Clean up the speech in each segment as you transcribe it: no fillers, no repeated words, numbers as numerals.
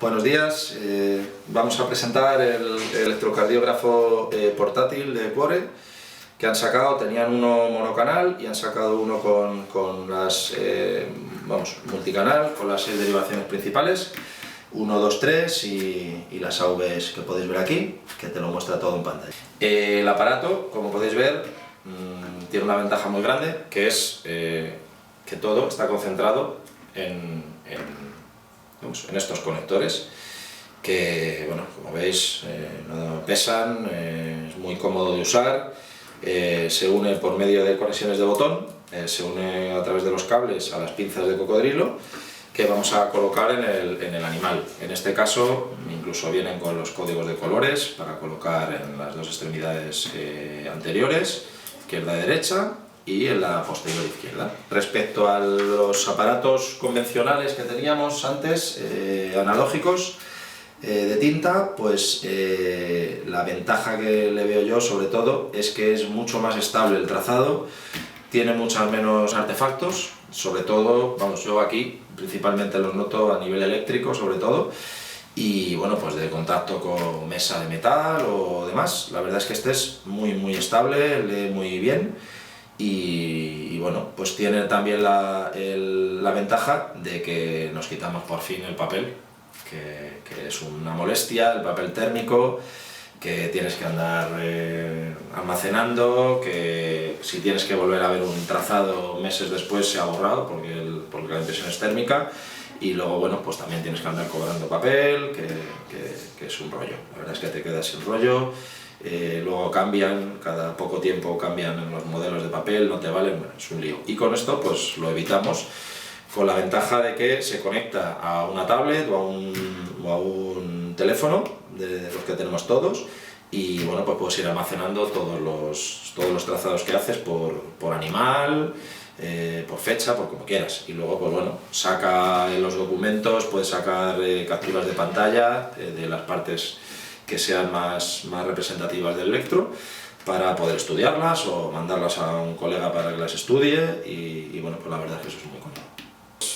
Buenos días, vamos a presentar el electrocardiógrafo portátil de Quore que han sacado. Tenían uno monocanal y han sacado uno con las multicanal, con las 6 derivaciones principales, 1, 2, 3 y las AVs que podéis ver aquí, que te lo muestra todo en pantalla. El aparato, como podéis ver, tiene una ventaja muy grande, que es que todo está concentrado en estos conectores que, bueno, como veis, no pesan, es muy cómodo de usar, se une por medio de conexiones de botón, se une a través de los cables a las pinzas de cocodrilo que vamos a colocar en el animal. En este caso incluso vienen con los códigos de colores para colocar en las dos extremidades anteriores, izquierda y derecha, y en la posterior izquierda. Respecto a los aparatos convencionales que teníamos antes, analógicos, de tinta, pues la ventaja que le veo yo sobre todo es que es mucho más estable el trazado, tiene muchos menos artefactos, sobre todo, vamos, yo aquí principalmente los noto a nivel eléctrico sobre todo, y bueno, pues de contacto con mesa de metal o demás. La verdad es que este es muy estable, lee muy bien. Y bueno, pues tiene también la ventaja de que nos quitamos por fin el papel, que es una molestia, el papel térmico, que tienes que andar almacenando, que si tienes que volver a ver un trazado meses después se ha borrado porque la impresión es térmica, y luego, bueno, pues también tienes que andar cobrando papel, que es un rollo. La verdad es que te quedas sin rollo. Luego cambian, cada poco tiempo cambian los modelos de papel, no te valen, bueno, es un lío. Y con esto pues lo evitamos, con la ventaja de que se conecta a una tablet o a un teléfono, de los que tenemos todos, y bueno, pues puedes ir almacenando todos los trazados que haces por animal, por fecha, por como quieras. Y luego, pues bueno, saca los documentos, puedes sacar capturas de pantalla de las partes que sean más representativas del electro, para poder estudiarlas o mandarlas a un colega para que las estudie, y bueno, pues la verdad es que eso es muy cómodo.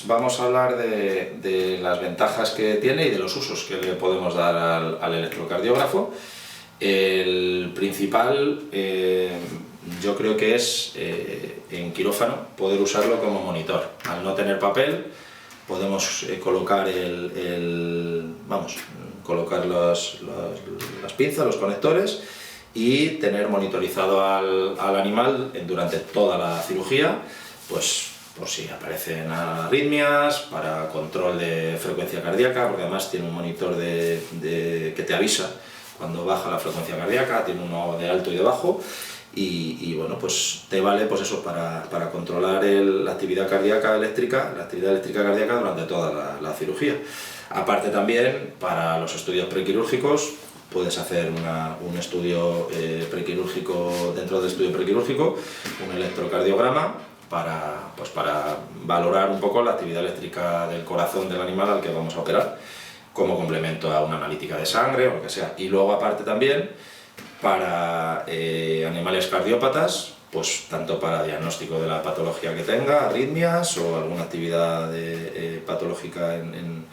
Vamos a hablar de las ventajas que tiene y de los usos que le podemos dar al electrocardiógrafo. El principal, yo creo que es en quirófano poder usarlo como monitor. Al no tener papel podemos colocar colocar las pinzas, los conectores, y tener monitorizado al animal durante toda la cirugía, pues por si aparecen arritmias, para control de frecuencia cardíaca, porque además tiene un monitor que te avisa cuando baja la frecuencia cardíaca, tiene uno de alto y de bajo, y bueno, pues te vale pues eso para controlar la actividad cardíaca eléctrica, cardíaca durante toda la cirugía. Aparte también, para los estudios prequirúrgicos, puedes hacer un estudio prequirúrgico, dentro del estudio prequirúrgico, un electrocardiograma para valorar un poco la actividad eléctrica del corazón del animal al que vamos a operar, como complemento a una analítica de sangre o lo que sea. Y luego aparte también, para animales cardiópatas, pues tanto para diagnóstico de la patología que tenga, arritmias o alguna actividad patológica en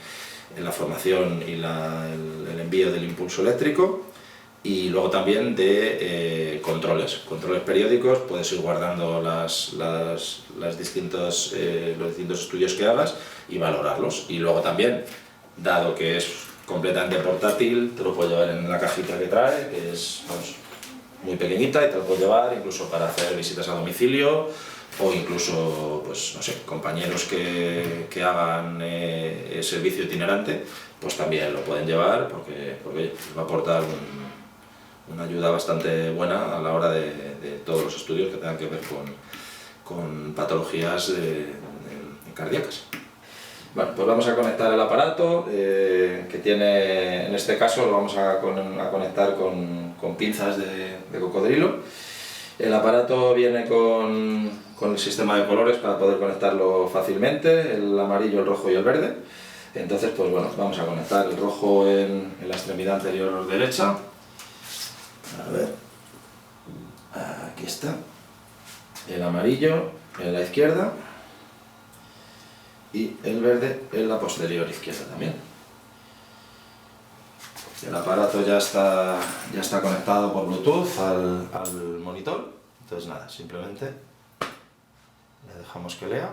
la formación y el envío del impulso eléctrico, y luego también de controles periódicos. Puedes ir guardando los distintos estudios que hagas y valorarlos. Y luego también, dado que es completamente portátil, te lo puedes llevar en la cajita que trae, que es muy pequeñita, y te lo puedes llevar incluso para hacer visitas a domicilio, o incluso, pues no sé, compañeros que hagan servicio itinerante, pues también lo pueden llevar, porque va a aportar una ayuda bastante buena a la hora de todos los estudios que tengan que ver con patologías cardíacas. Bueno, pues vamos a conectar el aparato, que tiene, en este caso lo vamos a conectar con pinzas de cocodrilo. El aparato viene con el sistema de colores para poder conectarlo fácilmente, el amarillo, el rojo y el verde. Entonces, pues bueno, vamos a conectar el rojo en la extremidad anterior derecha. A ver, aquí está. El amarillo en la izquierda y el verde en la posterior izquierda también. El aparato ya está conectado por Bluetooth al monitor, entonces nada, simplemente le dejamos que lea.